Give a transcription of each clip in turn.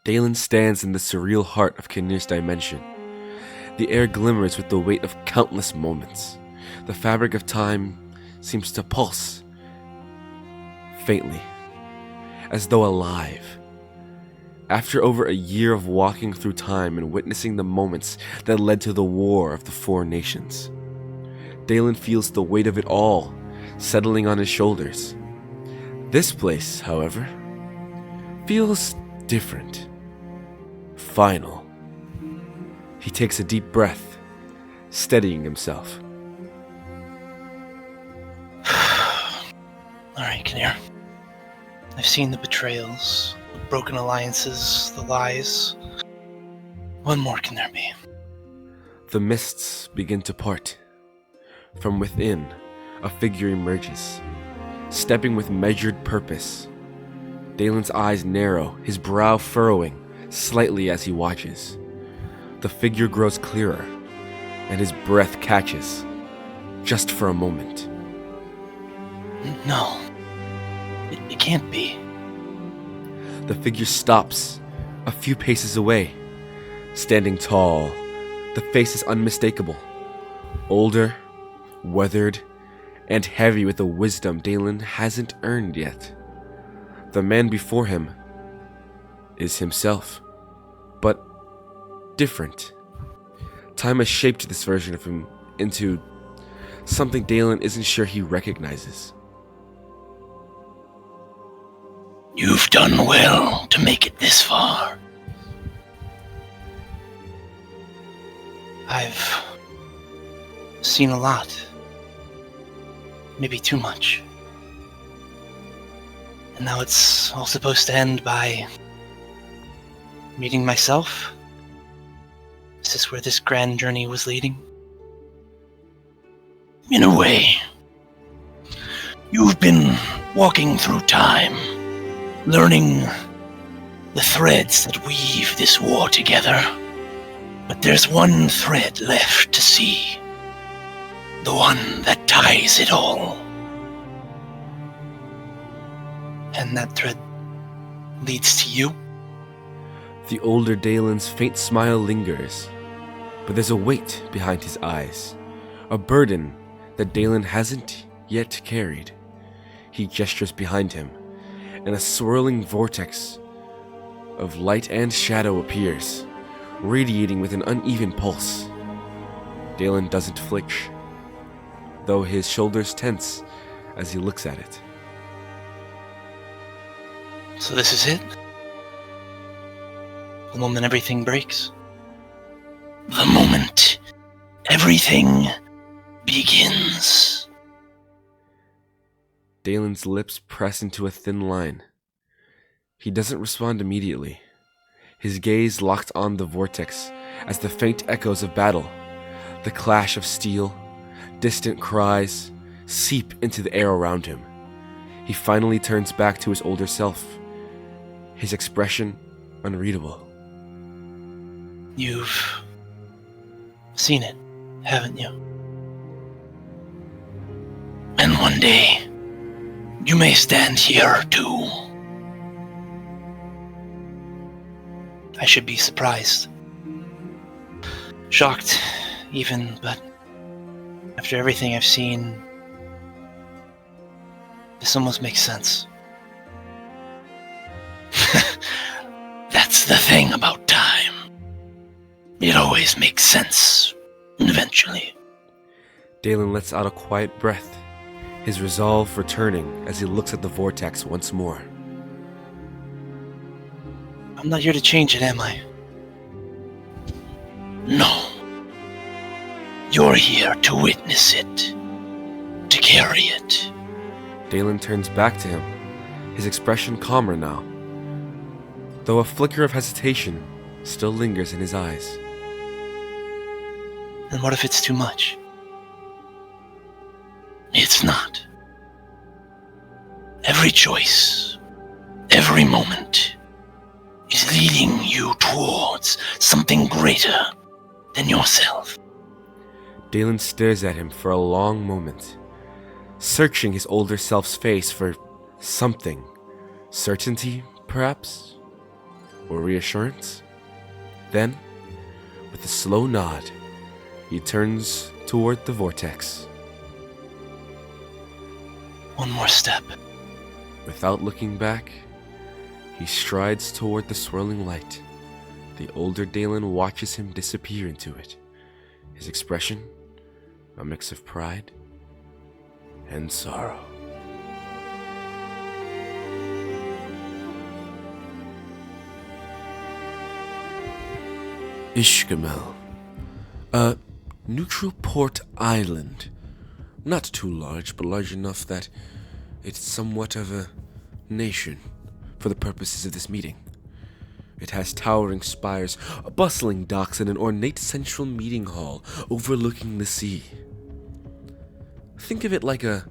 Dalen stands in the surreal heart of Kinnear's dimension. The air glimmers with the weight of countless moments. The fabric of time seems to pulse faintly, as though alive. After over a year of walking through time and witnessing the moments that led to the War of the Four Nations, Dalen feels the weight of it all settling on his shoulders. This place, however, feels different. Final. He takes a deep breath, steadying himself. Alright, Kinnear. I've seen the betrayals, the broken alliances, the lies. What more can there be? The mists begin to part. From within, a figure emerges, stepping with measured purpose. Dalen's eyes narrow, his brow furrowing slightly as he watches. The figure grows clearer, and his breath catches, just for a moment. No. It can't be. The figure stops, a few paces away. Standing tall, the face is unmistakable. Older, weathered, and heavy with a wisdom Dalen hasn't earned yet. The man before him is himself, but different. Time has shaped this version of him into something Dalen isn't sure he recognizes. You've done well to make it this far. I've seen a lot. Maybe too much. And now it's all supposed to end by meeting myself? Is this where this grand journey was leading? In a way. You've been walking through time, learning the threads that weave this war together. But there's one thread left to see. The one that ties it all. And that thread leads to you? The older Dalen's faint smile lingers, but there's a weight behind his eyes, a burden that Dalen hasn't yet carried. He gestures behind him, and a swirling vortex of light and shadow appears, radiating with an uneven pulse. Dalen doesn't flinch, though his shoulders tense as he looks at it. So this is it? The moment everything breaks? The moment everything begins. Dalen's lips press into a thin line. He doesn't respond immediately, his gaze locked on the vortex as the faint echoes of battle, the clash of steel, distant cries, seep into the air around him. He finally turns back to his older self, his expression unreadable. You've seen it, haven't you? And one day, you may stand here too. I should be surprised. Shocked, even, but after everything I've seen, this almost makes sense. That's the thing about time. It always makes sense, eventually. Dalen lets out a quiet breath, his resolve returning as he looks at the vortex once more. I'm not here to change it, am I? No. You're here to witness it, to carry it. Dalen turns back to him, his expression calmer now, though a flicker of hesitation still lingers in his eyes. And what if it's too much? It's not. Every choice, every moment, is leading you towards something greater than yourself. Dalen stares at him for a long moment, searching his older self's face for something. Certainty, perhaps? or reassurance? Then, with a slow nod, he turns toward the vortex. One more step. Without looking back, he strides toward the swirling light. The older Dalen watches him disappear into it. His expression, a mix of pride and sorrow. Ishgamel, a neutral port island. Not too large, but large enough that it's somewhat of a nation for the purposes of this meeting. It has towering spires, bustling docks, and an ornate central meeting hall overlooking the sea. Think of it like a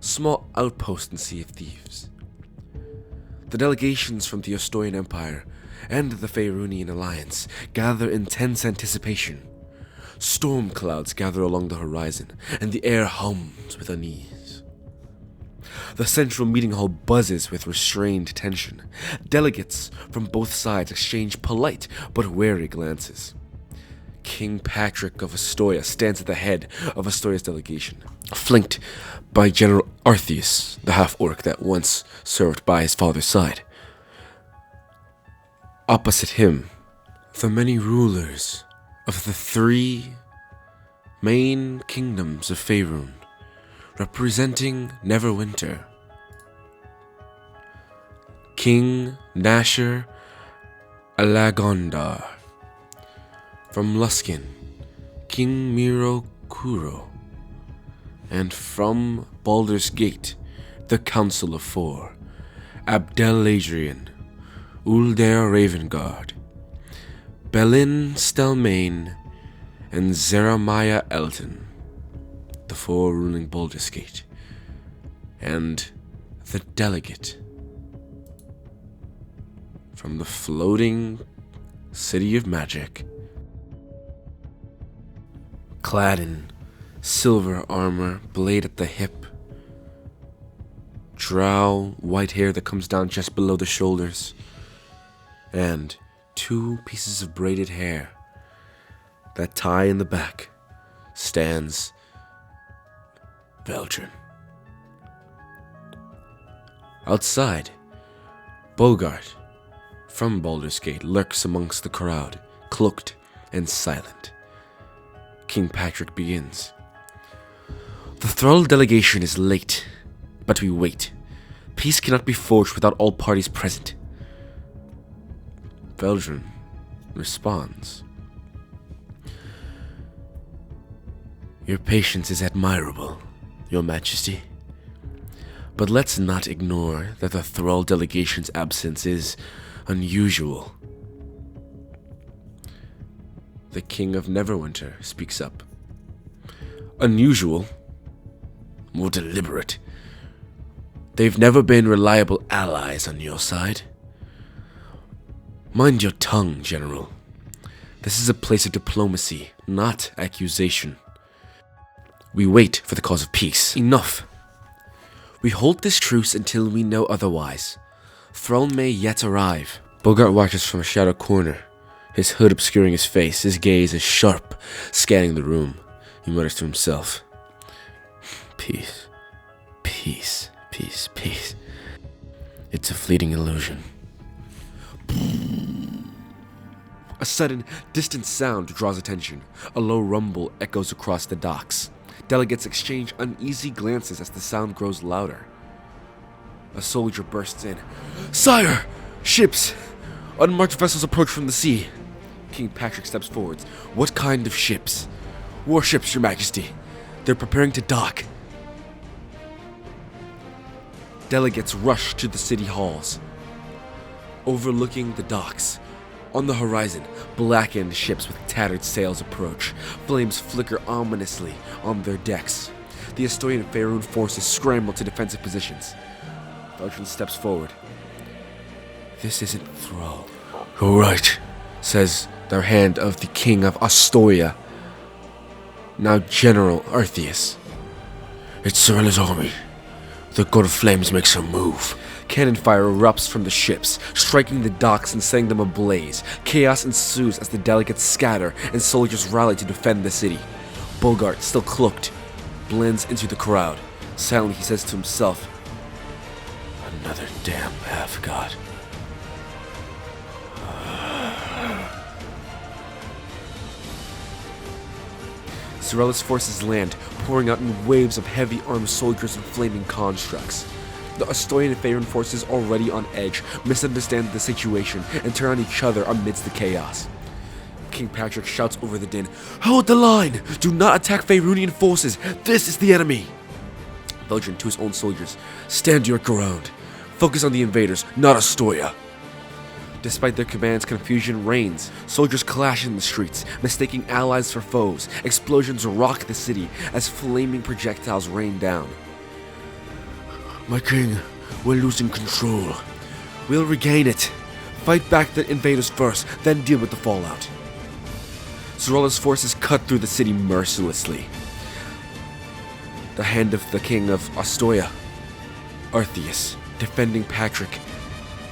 small outpost in Sea of Thieves. The delegations from the Ostorian Empire and the Faerunian Alliance gather in tense anticipation. Storm clouds gather along the horizon, and the air hums with unease. The central meeting hall buzzes with restrained tension. Delegates from both sides exchange polite but wary glances. King Patrick of Astoria stands at the head of Astoria's delegation, flanked by General Artheus, the half-orc that once served by his father's side. Opposite him, the many rulers of the three main kingdoms of Faerun, representing Neverwinter. King Nasher Alagondar. From Luskan, King Miro Kuro. And from Baldur's Gate, the Council of Four, Abdel Adrian, Ulder Ravengard, Belin Stelmane, and Zeremiah Elton, the four ruling Baldur's Gate, and the delegate from the floating city of magic, clad in silver armor, blade at the hip, drow white hair that comes down just below the shoulders, and 2 pieces of braided hair that tie in the back, stands Veldrin. Outside, Bogart from Baldur's Gate lurks amongst the crowd, cloaked and silent. King Patrick begins. The Thrall delegation is late, but we wait. Peace cannot be forged without all parties present. Veldrin responds. Your patience is admirable, Your Majesty. But let's not ignore that the Thrall delegation's absence is unusual. The King of Neverwinter speaks up. Unusual? More deliberate. They've never been reliable allies on your side. Mind your tongue, General. This is a place of diplomacy, not accusation. We wait for the cause of peace. Enough. We hold this truce until we know otherwise. Thrall may yet arrive. Bogart watches from a shadow corner, his hood obscuring his face. His gaze is sharp, scanning the room. He mutters to himself. Peace. Peace. Peace. Peace. It's a fleeting illusion. A sudden, distant sound draws attention. A low rumble echoes across the docks. Delegates exchange uneasy glances as the sound grows louder. A soldier bursts in. Sire! Ships! Unmarked vessels approach from the sea. King Patrick steps forwards. What kind of ships? Warships, Your Majesty. They're preparing to dock. Delegates rush to the city halls, overlooking the docks. On the horizon, blackened ships with tattered sails approach. Flames flicker ominously on their decks. The Asturian and Faerun forces scramble to defensive positions. Veldrin steps forward. This isn't Thrall. You're right, says the hand of the King of Astoria, now General Artheus. It's Zorella's army. The God of Flames makes her move. Cannon fire erupts from the ships, striking the docks and setting them ablaze. Chaos ensues as the delegates scatter and soldiers rally to defend the city. Bogart, still cloaked, blends into the crowd. Silently he says to himself, "Another damn half-god." Zarella's forces land, pouring out in waves of heavy armed soldiers and flaming constructs. The Asturian and Faerun forces, already on edge, misunderstand the situation and turn on each other amidst the chaos. King Patrick shouts over the din, "Hold the line! Do not attack Faerunian forces! This is the enemy!" Veldrin to his own soldiers, "Stand your ground. Focus on the invaders, not Astoria." Despite their commands, confusion reigns. Soldiers clash in the streets, mistaking allies for foes. Explosions rock the city as flaming projectiles rain down. "My king, we're losing control. We'll regain it. Fight back the invaders first, then deal with the fallout." Zarella's forces cut through the city mercilessly. The hand of the king of Astoria, Artheus, defending Patrick.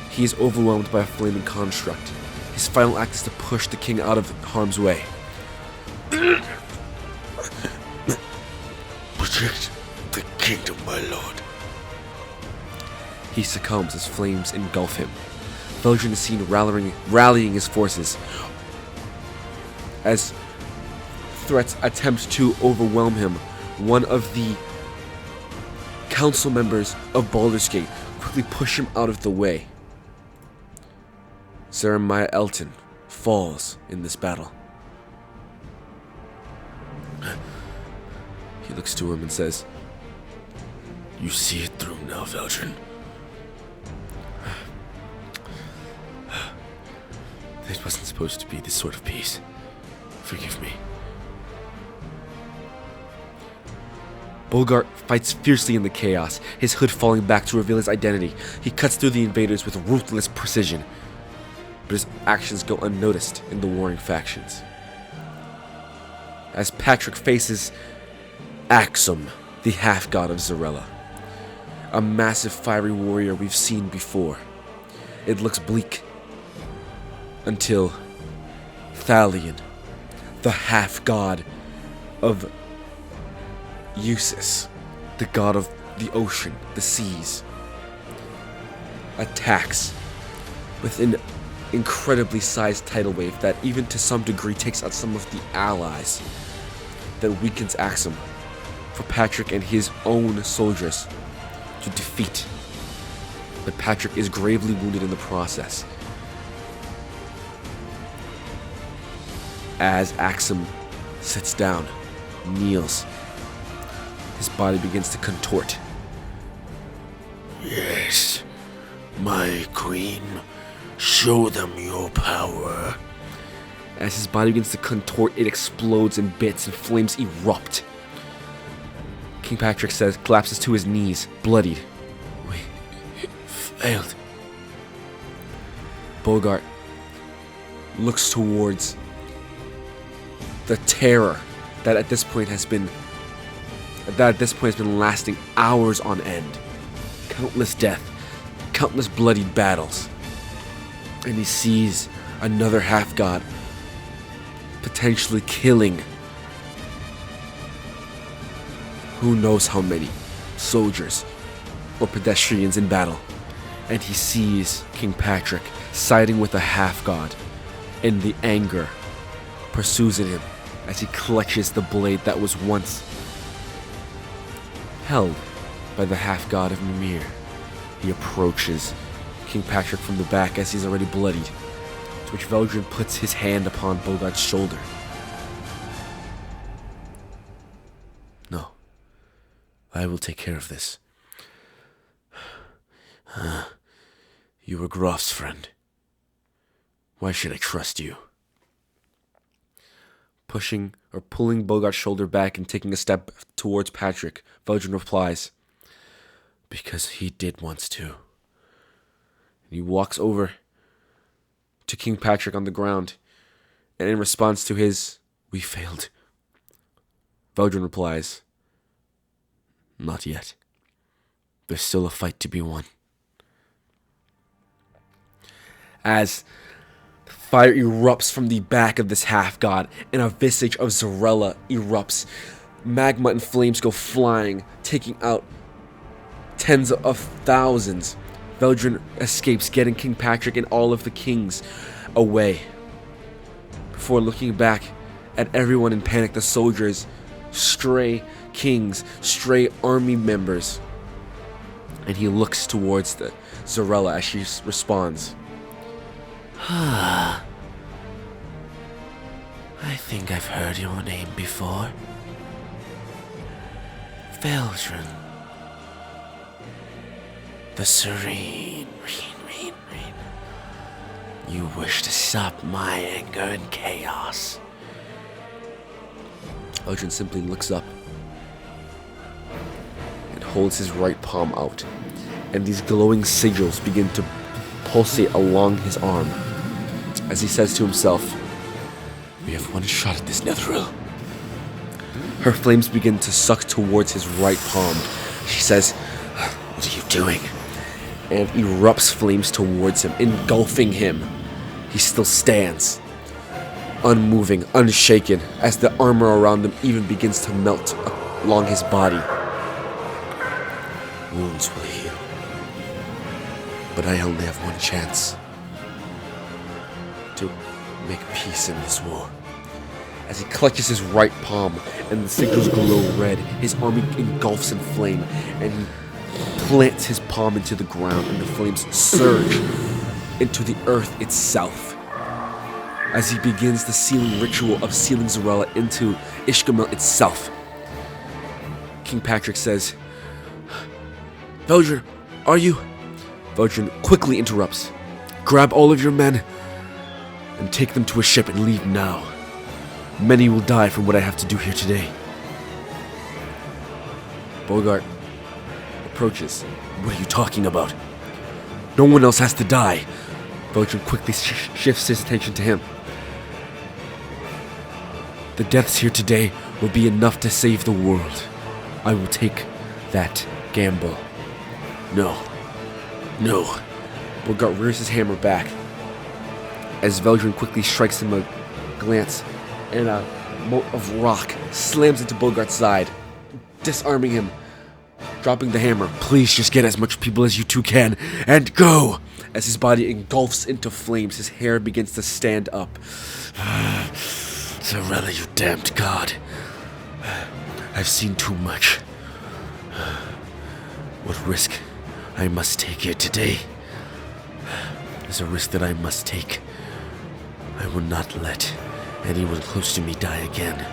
He is overwhelmed by a flaming construct. His final act is to push the king out of harm's way. "Protect the kingdom, my lord." He succumbs as flames engulf him. Veldrin is seen rallying his forces as threats attempt to overwhelm him. One of the council members of Baldur's Gate quickly push him out of the way. Jeremiah Elton falls in this battle. He looks to him and says, "You see it through now, Veldrin. This wasn't supposed to be this sort of peace. Forgive me." Bogart fights fiercely in the chaos, his hood falling back to reveal his identity. He cuts through the invaders with ruthless precision, but his actions go unnoticed in the warring factions. As Patrick faces Axum, the half-god of Zarella, a massive fiery warrior we've seen before. It looks bleak until Thalion, the half-god of Eusis, the god of the ocean, the seas, attacks with an incredibly sized tidal wave that even to some degree takes out some of the allies, that weakens Axum for Patrick and his own soldiers to defeat. But Patrick is gravely wounded in the process. As Axum sits down, kneels, his body begins to contort. "Yes, my queen, show them your power." As his body begins to contort, it explodes in bits and flames erupt. King Patrick collapses to his knees, bloodied. "We failed." Bogart looks towards the terror that at this point has been lasting hours on end. Countless death, countless bloodied battles. And he sees another half-god potentially killing who knows how many soldiers or pedestrians in battle. And he sees King Patrick siding with a half-god, and the anger pursues in him as he clutches the blade that was once held by the half-god of Mimir. He approaches King Patrick from the back as he's already bloodied, to which Veldrin puts his hand upon Bogart's shoulder. "No, I will take care of this. You were Grof's friend. Why should I trust you?" Pulling Bogart's shoulder back and taking a step towards Patrick, Veldrin replies, "Because he did once too." He walks over to King Patrick on the ground, and in response to his "We failed," Veldrin replies, "Not yet. There's still a fight to be won." as fire erupts from the back of this half-god, and a visage of Zarella erupts. Magma and flames go flying, taking out tens of thousands. Veldrin escapes, getting King Patrick and all of the kings away. Before looking back at everyone in panic, the soldiers, stray kings, stray army members. And he looks towards the Zarella as she responds. I think I've heard your name before. Veldrin. The Serene. You wish to stop my anger and chaos. Veldrin simply looks up and holds his right palm out, and these glowing sigils begin to pulsate along his arm as he says to himself, "We have one shot at this, Netheril." Her flames begin to suck towards his right palm. She says, "What are you doing?" And erupts flames towards him, engulfing him. He still stands, unmoving, unshaken, as the armor around him even begins to melt along his body. Wounds will heal, but I only have one chance to make peace in this war. As he clutches his right palm and the signals glow red, his army engulfs in flame, and he plants his palm into the ground, and the flames surge into the earth itself. As he begins the sealing ritual of sealing Zarella into Ishgamael itself, King Patrick says, "Veldrin, are you?" Veldrin quickly interrupts. "Grab all of your men and take them to a ship and leave now. Many will die from what I have to do here today." Bogart approaches. "What are you talking about? No one else has to die." Veldrin quickly shifts his attention to him. "The deaths here today will be enough to save the world. I will take that gamble." No. Bogart rears his hammer back as Veldrin quickly strikes him a glance, and a mote of rock slams into Bogart's side, disarming him. Dropping the hammer, "Please just get as much people as you two can, and go!" As his body engulfs into flames, his hair begins to stand up. "Zarella, you damned god. I've seen too much. What risk I must take here today is a risk that I must take. I will not let anyone close to me die again.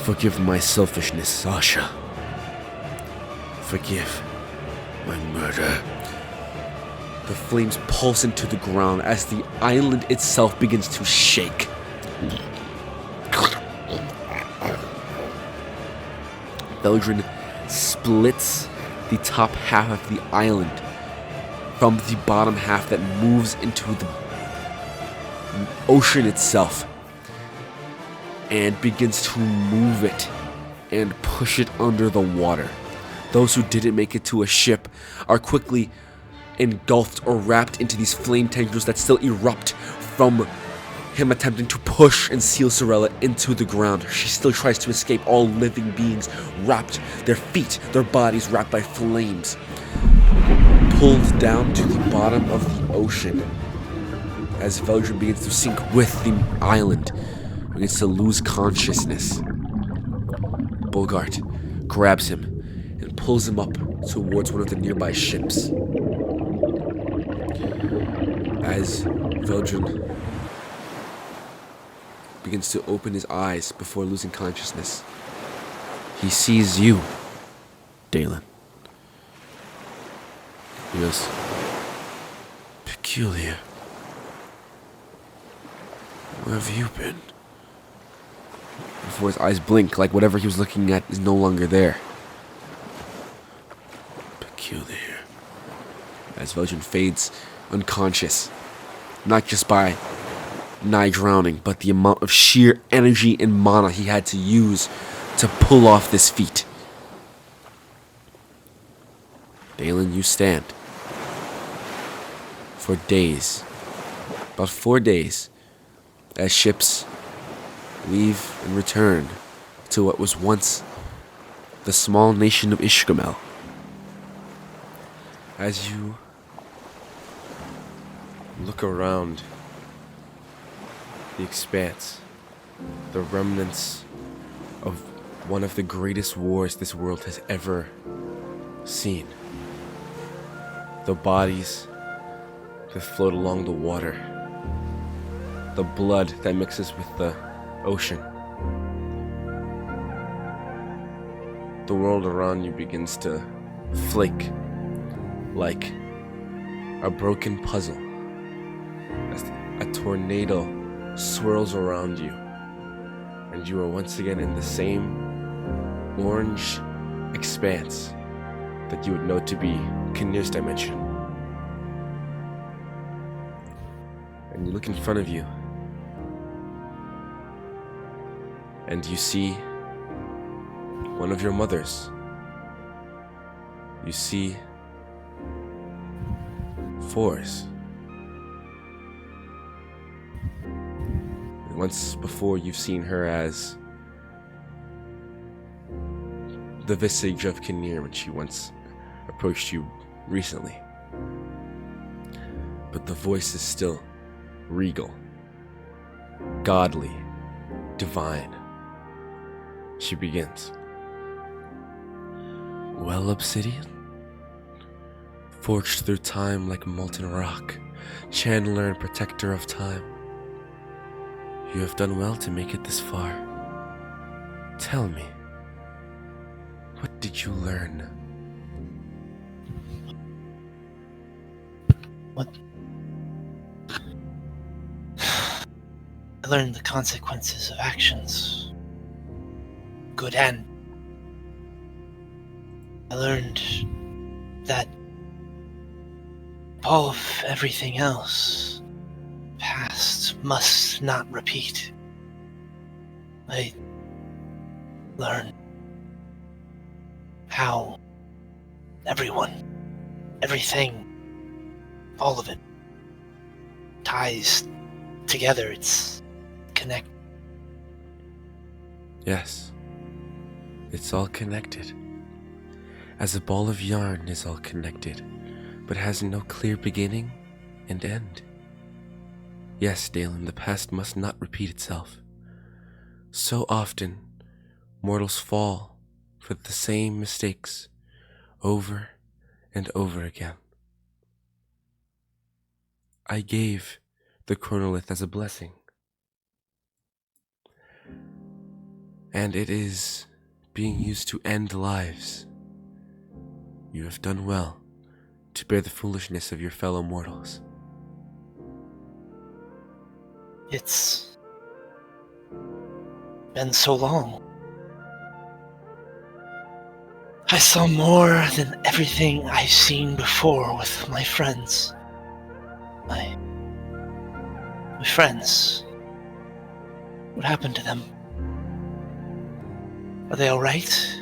Forgive my selfishness, Sasha. Forgive my murder." The flames pulse into the ground as the island itself begins to shake. Veldrin splits the top half of the island from the bottom half that moves into the ocean itself, and begins to move it and push it under the water. Those who didn't make it to a ship are quickly engulfed or wrapped into these flame tendrils that still erupt from him attempting to push and seal Zarella into the ground. She still tries to escape. All living beings wrapped, their feet, their bodies wrapped by flames, pulled down to the bottom of the ocean as Veldrin begins to sink with the island, begins to lose consciousness. Bogart grabs him and pulls him up towards one of the nearby ships. As Veldrin begins to open his eyes before losing consciousness, he sees you, Dalen. He goes, "Peculiar. Where have you been?" Before his eyes blink, like whatever he was looking at is no longer there. Peculiar. As Veldrin fades unconscious, not just by nigh drowning, but the amount of sheer energy and mana he had to use to pull off this feat. Dalen, you stand. For days, about 4 days as ships leave and return to what was once the small nation of Ishkamel. As you look around the expanse, the remnants of one of the greatest wars this world has ever seen. The bodies that float along the water, the blood that mixes with the ocean. The world around you begins to flake like a broken puzzle as a tornado swirls around you, and you are once again in the same orange expanse that you would know to be Kinnear's dimension. And you look in front of you, and you see one of your mothers. You see Force. Once before you've seen her as the visage of Kinnear when she once approached you recently. But the voice is still regal, godly, divine. She begins. Well, Obsidian? Forged through time like molten rock, channeler and protector of time. You have done well to make it this far. Tell me, what did you learn? What? I learned the consequences of actions. Good and. I learned that all of everything else past must not repeat. I learned how everyone, everything, all of it ties together. It's connected. Yes, it's all connected. As a ball of yarn is all connected, but has no clear beginning and end. Yes, Dalen, the past must not repeat itself. So often, mortals fall for the same mistakes over and over again. I gave the chronolith as a blessing, and it is being used to end lives. You have done well to bear the foolishness of your fellow mortals. It's been so long. I saw more than everything I've seen before with my friends. My friends. What happened to them? Are they alright?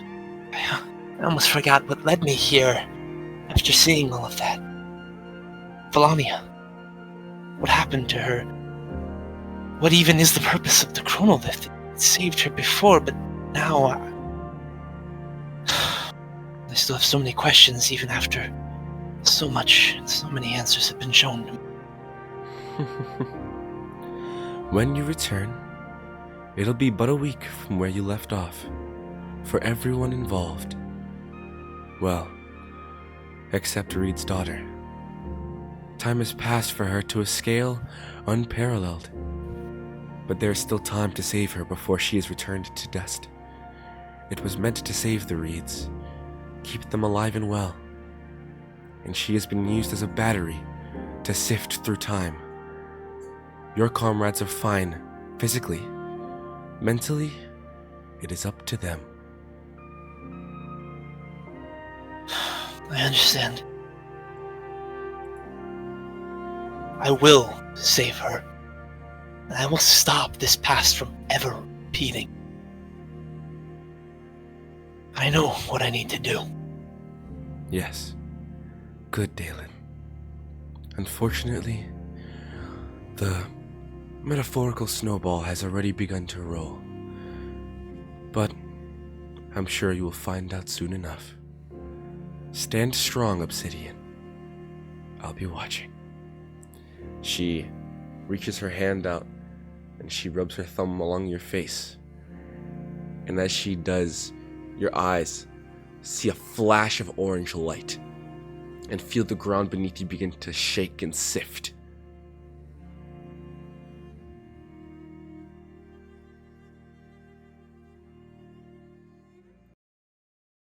I almost forgot what led me here after seeing all of that. Valania. What happened to her? What even is the purpose of the chronolith? It saved her before, but now I still have so many questions even after so many answers have been shown to me. When you return, it'll be but a week from where you left off, for everyone involved. Well, except Reed's daughter. Time has passed for her to a scale unparalleled, but there is still time to save her before she is returned to dust. It was meant to save the Reeds, keep them alive and well, and she has been used as a battery to sift through time. Your comrades are fine, physically. Mentally, it is up to them. I understand. I will save her. And I will stop this past from ever repeating. I know what I need to do. Yes. Good, Dalen. Unfortunately, The metaphorical snowball has already begun to roll. But I'm sure you will find out soon enough. Stand strong, Obsidian. I'll be watching. She reaches her hand out and she rubs her thumb along your face. And as she does, your eyes see a flash of orange light and feel the ground beneath you begin to shake and sift.